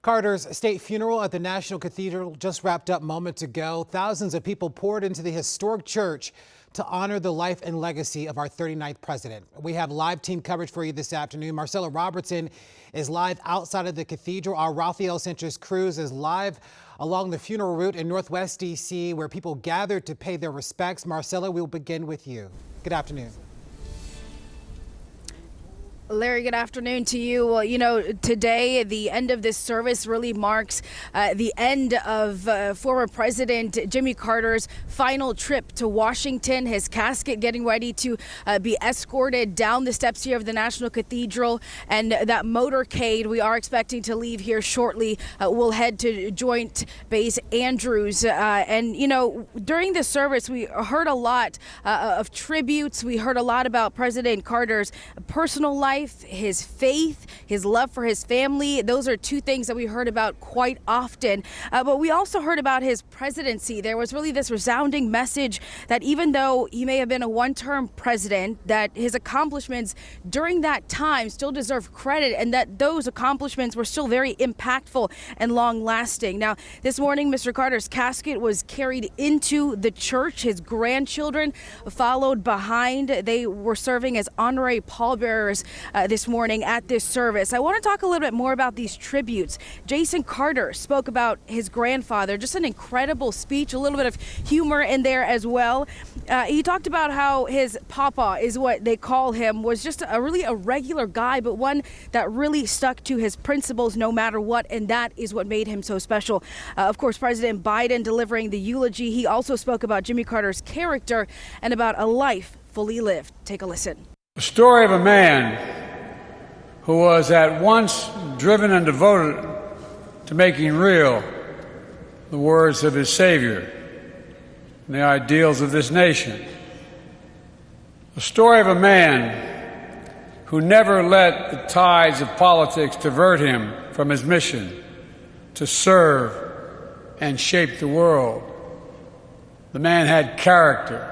Carter's state funeral at the National Cathedral just wrapped up moments ago. Thousands of people poured into the historic church to honor the life and legacy of our 39th president. We have live team coverage for you this afternoon. Marcella Robertson is live outside of the cathedral. Our Rafael Sanchez Cruz is live along the funeral route in Northwest D.C., where people gathered to pay their respects. Marcella, we'll begin with you. Good afternoon. Larry, good afternoon to you. Well, you know, today, the end of this service really marks the end of former President Jimmy Carter's final trip to Washington. His casket getting ready to be escorted down the steps here of the National Cathedral. And that motorcade we are expecting to leave here shortly will head to Joint Base Andrews. And, you know, during this service, we heard a lot of tributes. We heard a lot about President Carter's personal life, his faith, his love for his family. Those are two things that we heard about quite often. But we also heard about his presidency. There was really this resounding message that even though he may have been a one-term president, that his accomplishments during that time still deserve credit, and that those accomplishments were still very impactful and long-lasting. Now, this morning, Mr. Carter's casket was carried into the church. His grandchildren followed behind. They were serving as honorary pallbearers this morning at this service. I want to talk a little bit more about these tributes. Jason Carter spoke about his grandfather, just an incredible speech, a little bit of humor in there as well. He talked about how his papa, is what they call him, was just really a regular guy, but one that really stuck to his principles no matter what, and that is what made him so special. Of course, President Biden delivering the eulogy. He also spoke about Jimmy Carter's character and about a life fully lived. Take a listen. The story of a man who was at once driven and devoted to making real the words of his Savior and the ideals of this nation. The story of a man who never let the tides of politics divert him from his mission to serve and shape the world. The man had character.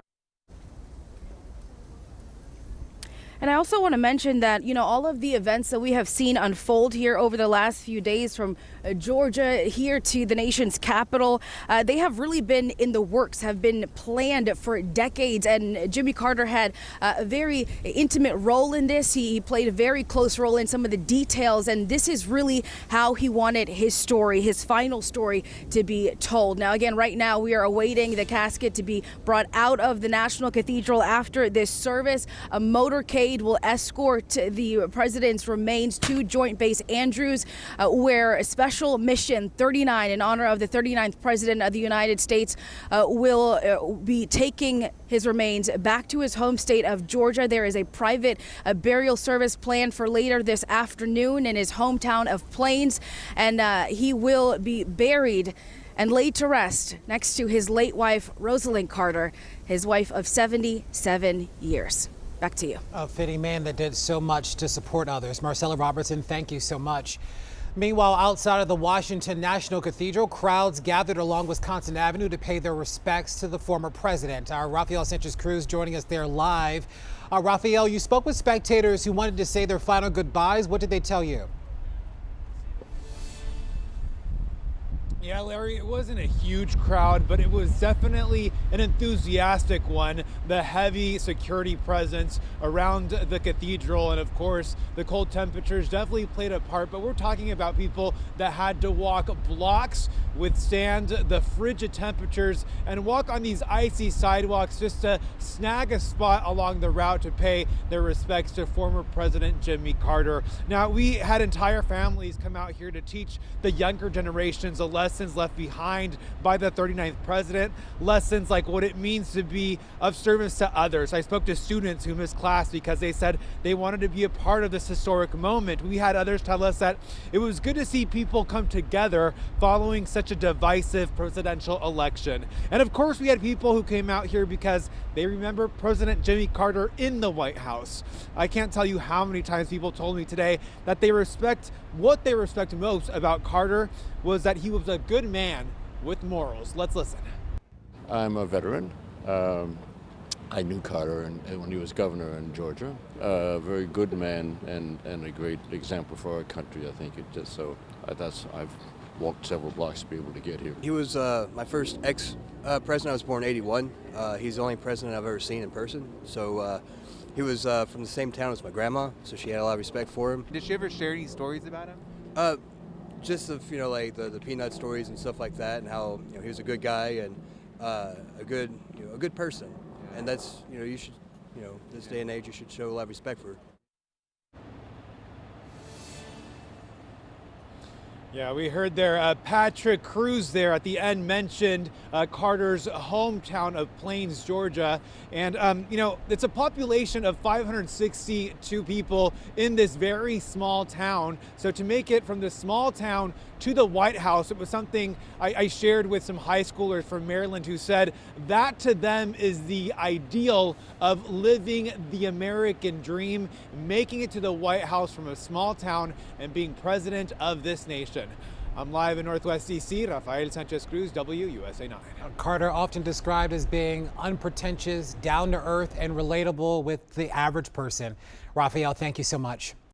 And I also want to mention that, you know, all of the events that we have seen unfold here over the last few days, from Georgia here to the nation's capital, they have really been in the works, have been planned for decades. And Jimmy Carter had a very intimate role in this. He played a very close role in some of the details. And this is really how he wanted his story, his final story, to be told. Now, again, right now we are awaiting the casket to be brought out of the National Cathedral after this service. A motorcade will escort the president's remains to Joint Base Andrews, where a special mission 39 in honor of the 39th president of the United States will be taking his remains back to his home state of Georgia. There is a private burial service planned for later this afternoon in his hometown of Plains, and he will be buried and laid to rest next to his late wife, Rosalind Carter, his wife of 77 years. Back to you. A fitting man that did so much to support others. Marcella Robertson, thank you so much. Meanwhile, outside of the Washington National Cathedral, crowds gathered along Wisconsin Avenue to pay their respects to the former president. Our Rafael Sanchez Cruz joining us there live. Rafael, you spoke with spectators who wanted to say their final goodbyes. What did they tell you? Yeah, Larry, it wasn't a huge crowd, but it was definitely an enthusiastic one. The heavy security presence around the cathedral, and of course, the cold temperatures definitely played a part, but we're talking about people that had to walk blocks, withstand the frigid temperatures, and walk on these icy sidewalks just to snag a spot along the route to pay their respects to former President Jimmy Carter. Now, we had entire families come out here to teach the younger generations a lesson left behind by the 39th president, lessons like what it means to be of service to others. I spoke to students who missed class because they said they wanted to be a part of this historic moment. We had others tell us that it was good to see people come together following such a divisive presidential election. And of course, we had people who came out here because they remember President Jimmy Carter in the White House. I can't tell you how many times people told me today that what they respect most about Carter was that he was a good man with morals. Let's listen. I'm a veteran. I knew Carter when he was governor in Georgia. A very good man and a great example for our country. I think it just so I've walked several blocks to be able to get here. He was my first ex-president. I was born in '81. He's the only president I've ever seen in person. So he was from the same town as my grandma, so she had a lot of respect for him. Did she ever share any stories about him? Just of like the peanut stories and stuff like that, and how he was a good guy and a good person. Yeah. And that's you should this day and age you should show a lot of respect for. Yeah, we heard there Patrick Cruz there at the end mentioned Carter's hometown of Plains, Georgia. And, it's a population of 562 people in this very small town. So to make it from this small town to the White House, it was something I shared with some high schoolers from Maryland who said that to them is the ideal of living the American dream, making it to the White House from a small town and being president of this nation. I'm live in Northwest DC. Rafael Sanchez Cruz, WUSA 9. Carter often described as being unpretentious, down to earth, and relatable with the average person. Rafael, thank you so much.